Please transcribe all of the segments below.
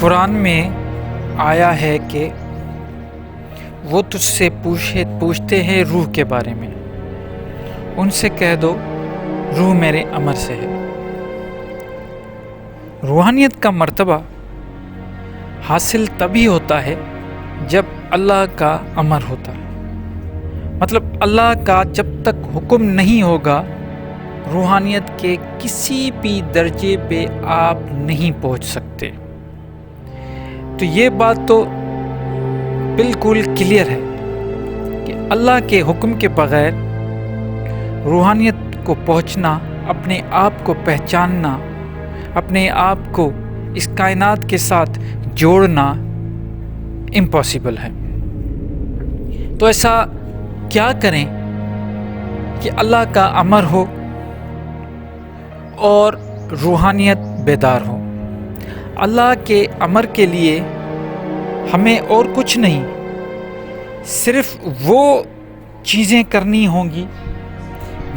قرآن میں آیا ہے کہ وہ تجھ سے پوچھتے ہیں روح کے بارے میں، ان سے کہہ دو روح میرے امر سے ہے۔ روحانیت کا مرتبہ حاصل تبھی ہوتا ہے جب اللہ کا امر ہوتا ہے، مطلب اللہ کا جب تک حکم نہیں ہوگا روحانیت کے کسی بھی درجے پہ آپ نہیں پہنچ سکتے۔ تو یہ بات تو بالکل کلیئر ہے کہ اللہ کے حکم کے بغیر روحانیت کو پہنچنا، اپنے آپ کو پہچاننا، اپنے آپ کو اس کائنات کے ساتھ جوڑنا امپاسبل ہے۔ تو ایسا کیا کریں کہ اللہ کا امر ہو اور روحانیت بیدار ہو؟ اللہ کے امر کے لیے ہمیں اور کچھ نہیں، صرف وہ چیزیں کرنی ہوں گی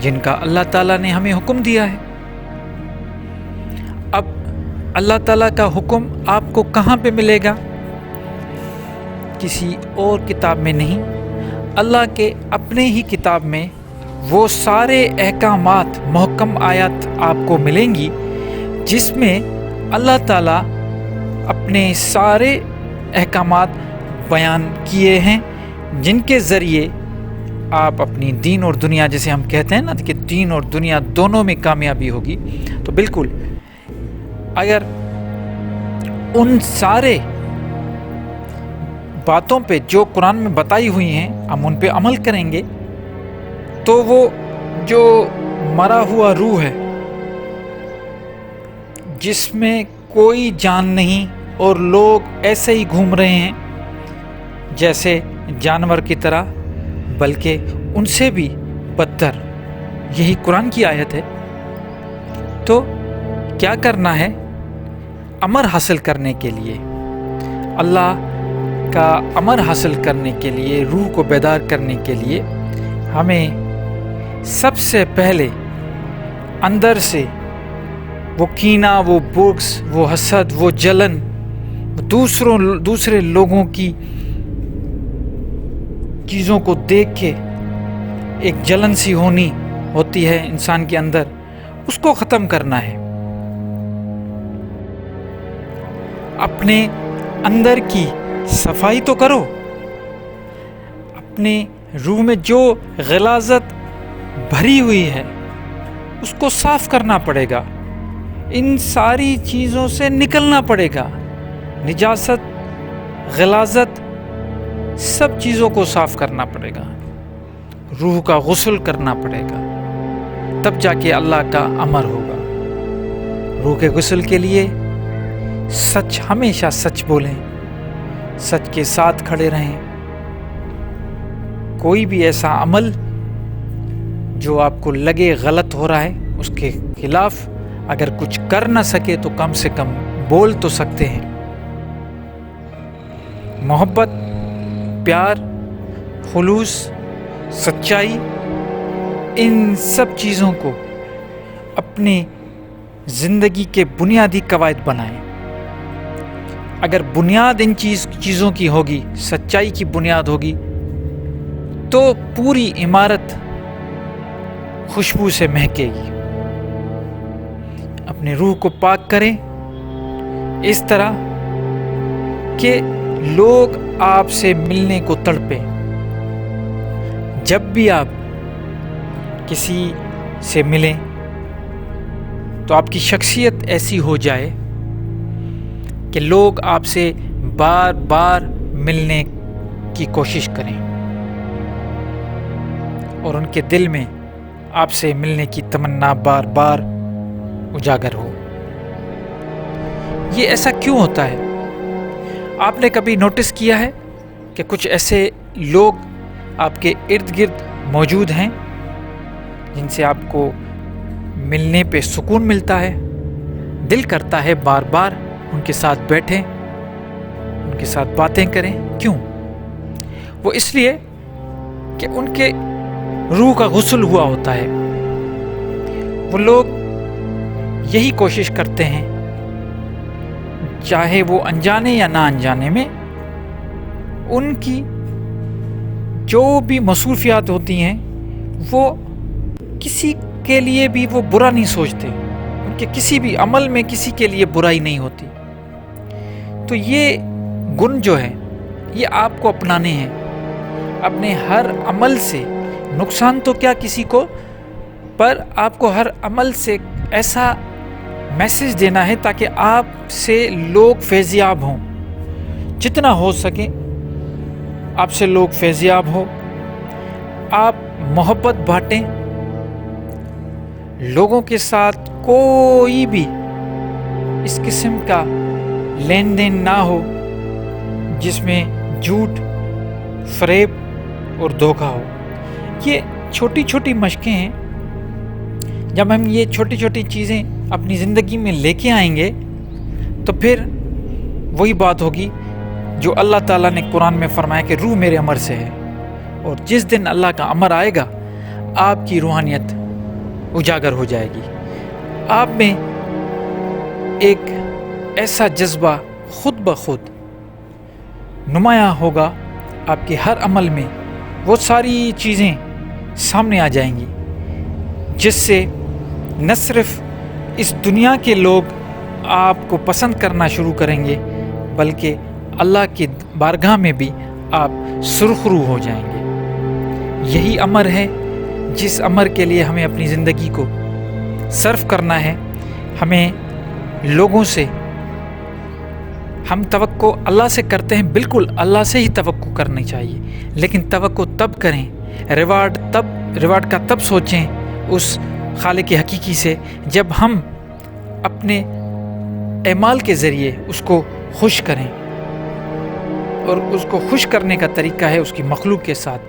جن کا اللہ تعالیٰ نے ہمیں حکم دیا ہے۔ اب اللہ تعالیٰ کا حکم آپ کو کہاں پہ ملے گا؟ کسی اور کتاب میں نہیں، اللہ کے اپنے ہی کتاب میں وہ سارے احکامات، محکم آیات آپ کو ملیں گی جس میں اللہ تعالیٰ اپنے سارے احکامات بیان کیے ہیں، جن کے ذریعے آپ اپنی دین اور دنیا، جیسے ہم کہتے ہیں نا کہ دین اور دنیا دونوں میں کامیابی ہوگی، تو بالکل اگر ان سارے باتوں پہ جو قرآن میں بتائی ہوئی ہیں ہم ان پہ عمل کریں گے تو وہ جو مرا ہوا روح ہے جس میں کوئی جان نہیں اور لوگ ایسے ہی گھوم رہے ہیں جیسے جانور کی طرح، بلکہ ان سے بھی بدتر، یہی قرآن کی آیت ہے۔ تو کیا کرنا ہے؟ امر حاصل کرنے کے لیے، اللہ کا امر حاصل کرنے کے لیے، روح کو بیدار کرنے کے لیے ہمیں سب سے پہلے اندر سے وہ کینہ، وہ بغض، وہ حسد، وہ جلن، دوسرے لوگوں کی چیزوں کو دیکھ کے ایک جلن سی ہوتی ہے انسان کے اندر، اس کو ختم کرنا ہے۔ اپنے اندر کی صفائی تو کرو، اپنے روح میں جو غلاظت بھری ہوئی ہے اس کو صاف کرنا پڑے گا، ان ساری چیزوں سے نکلنا پڑے گا، نجاست، غلاظت، سب چیزوں کو صاف کرنا پڑے گا، روح کا غسل کرنا پڑے گا، تب جا کے اللہ کا امر ہوگا۔ روح کے غسل کے لیے سچ، ہمیشہ سچ بولیں، سچ کے ساتھ کھڑے رہیں۔ کوئی بھی ایسا عمل جو آپ کو لگے غلط ہو رہا ہے اس کے خلاف اگر کچھ کر نہ سکے تو کم سے کم بول تو سکتے ہیں۔ محبت، پیار، خلوص، سچائی، ان سب چیزوں کو اپنی زندگی کے بنیادی قواعد بنائیں۔ اگر بنیاد ان چیزوں کی ہوگی، سچائی کی بنیاد ہوگی، تو پوری عمارت خوشبو سے مہکے گی۔ اپنے روح کو پاک کریں اس طرح کہ لوگ آپ سے ملنے کو تڑپیں۔ جب بھی آپ کسی سے ملیں تو آپ کی شخصیت ایسی ہو جائے کہ لوگ آپ سے بار بار ملنے کی کوشش کریں اور ان کے دل میں آپ سے ملنے کی تمنا بار بار اجاگر ہو۔ یہ ایسا کیوں ہوتا ہے؟ آپ نے کبھی نوٹس کیا ہے کہ کچھ ایسے لوگ آپ کے ارد گرد موجود ہیں جن سے آپ کو ملنے پہ سکون ملتا ہے، دل کرتا ہے بار بار ان کے ساتھ بیٹھیں، ان کے ساتھ باتیں کریں؟ کیوں؟ وہ اس لیے کہ ان کے روح کا غسل ہوا ہوتا ہے۔ وہ لوگ یہی کوشش کرتے ہیں چاہے وہ انجانے یا نہ انجانے میں ان کی جو بھی مصروفیات ہوتی ہیں وہ کسی کے لیے بھی وہ برا نہیں سوچتے، ان کے کسی بھی عمل میں کسی کے لیے برائی نہیں ہوتی۔ تو یہ گن جو ہے یہ آپ کو اپنانے ہیں، اپنے ہر عمل سے نقصان تو کیا کسی کو، پر آپ کو ہر عمل سے ایسا میسج دینا ہے تاکہ آپ سے لوگ فیضیاب ہوں، جتنا ہو سکے آپ سے لوگ فیضیاب ہو۔ آپ محبت بانٹیں، لوگوں کے ساتھ کوئی بھی اس قسم کا لین دین نہ ہو جس میں جھوٹ، فریب اور دھوکہ ہو۔ یہ چھوٹی چھوٹی مشقیں ہیں، جب ہم یہ چھوٹی چھوٹی چیزیں اپنی زندگی میں لے کے آئیں گے تو پھر وہی بات ہوگی جو اللہ تعالیٰ نے قرآن میں فرمایا کہ روح میرے امر سے ہے، اور جس دن اللہ کا امر آئے گا آپ کی روحانیت اجاگر ہو جائے گی، آپ میں ایک ایسا جذبہ خود بخود نمایاں ہوگا، آپ کے ہر عمل میں وہ ساری چیزیں سامنے آ جائیں گی جس سے نہ صرف اس دنیا کے لوگ آپ کو پسند کرنا شروع کریں گے بلکہ اللہ کی بارگاہ میں بھی آپ سرخرو ہو جائیں گے۔ یہی امر ہے جس امر کے لیے ہمیں اپنی زندگی کو صرف کرنا ہے۔ ہمیں لوگوں سے ہم توقع اللہ سے کرتے ہیں، بالکل اللہ سے ہی توقع کرنی چاہیے، لیکن توقع تب کریں، ریوارڈ کا تب سوچیں اس خالق حقیقی سے جب ہم اپنے اعمال کے ذریعے اس کو خوش کریں، اور اس کو خوش کرنے کا طریقہ ہے اس کی مخلوق کے ساتھ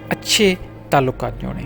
اچھے تعلقات جوڑیں۔